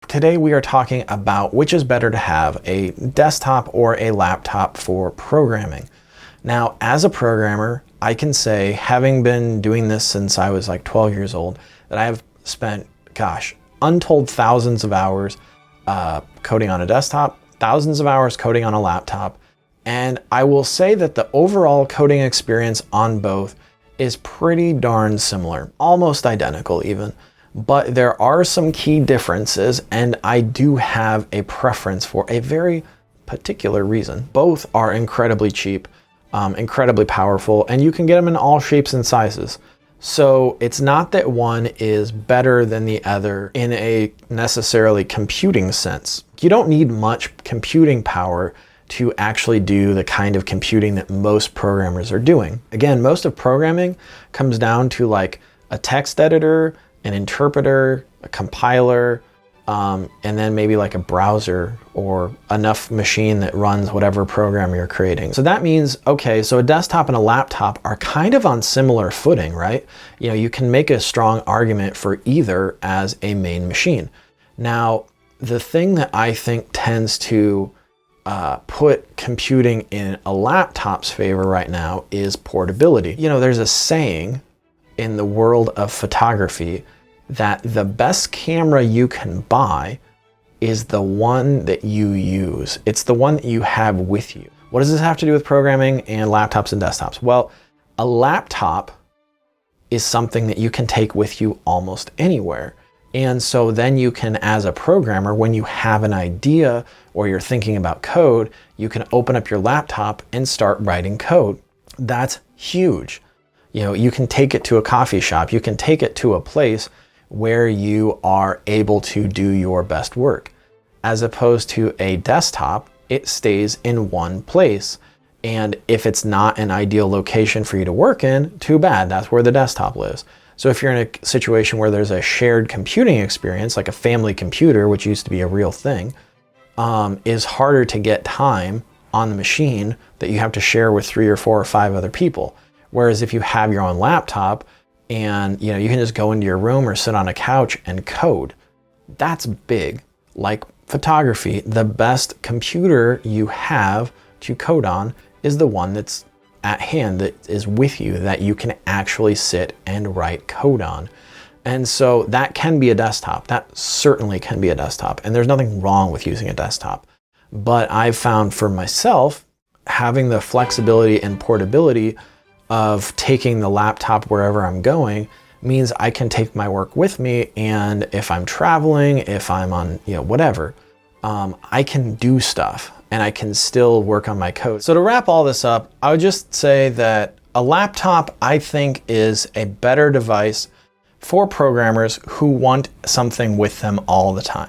today we are talking about which is better to have, a desktop or a laptop for programming. Now, as a programmer, I can say, having been doing this since I was like 12 years old, that I have spent, gosh, untold thousands of hours coding on a desktop, thousands of hours coding on a laptop. And I will say that the overall coding experience on both is pretty darn similar, almost identical even. But there are some key differences, and I do have a preference for a very particular reason. Both are incredibly cheap, incredibly powerful, and you can get them in all shapes and sizes. So it's not that one is better than the other in a necessarily computing sense. You don't need much computing power to actually do the kind of computing that most programmers are doing. Again, most of programming comes down to like a text editor, an interpreter, a compiler, and then maybe like a browser or enough machine that runs whatever program you're creating. So that means, okay, so a desktop and a laptop are kind of on similar footing, right? You know, you can make a strong argument for either as a main machine. Now, the thing that I think tends to put computing in a laptop's favor right now is portability. You know, there's a saying in the world of photography that the best camera you can buy is the one that you use. It's the one that you have with you. What does this have to do with programming and laptops and desktops? Well, a laptop is something that you can take with you almost anywhere. And so then you can, as a programmer, when you have an idea or you're thinking about code, you can open up your laptop and start writing code. That's huge. You know, you can take it to a coffee shop. You can take it to a place where you are able to do your best work. As opposed to a desktop, it stays in one place. And if it's not an ideal location for you to work in, too bad, that's where the desktop lives. So if you're in a situation where there's a shared computing experience, like a family computer, which used to be a real thing, is harder to get time on the machine that you have to share with 3 or 4 or 5 other people. Whereas if you have your own laptop and you know, you can just go into your room or sit on a couch and code, that's big. Like photography, the best computer you have to code on is the one that's at hand, that is with you, that you can actually sit and write code on. And so that can be a desktop. That certainly can be a desktop. And there's nothing wrong with using a desktop. But I've found for myself, having the flexibility and portability of taking the laptop wherever I'm going means I can take my work with me. And if I'm traveling, if I'm on, you know, whatever, I can do stuff and I can still work on my code. So to wrap all this up, I would just say that a laptop, I think, is a better device for programmers who want something with them all the time.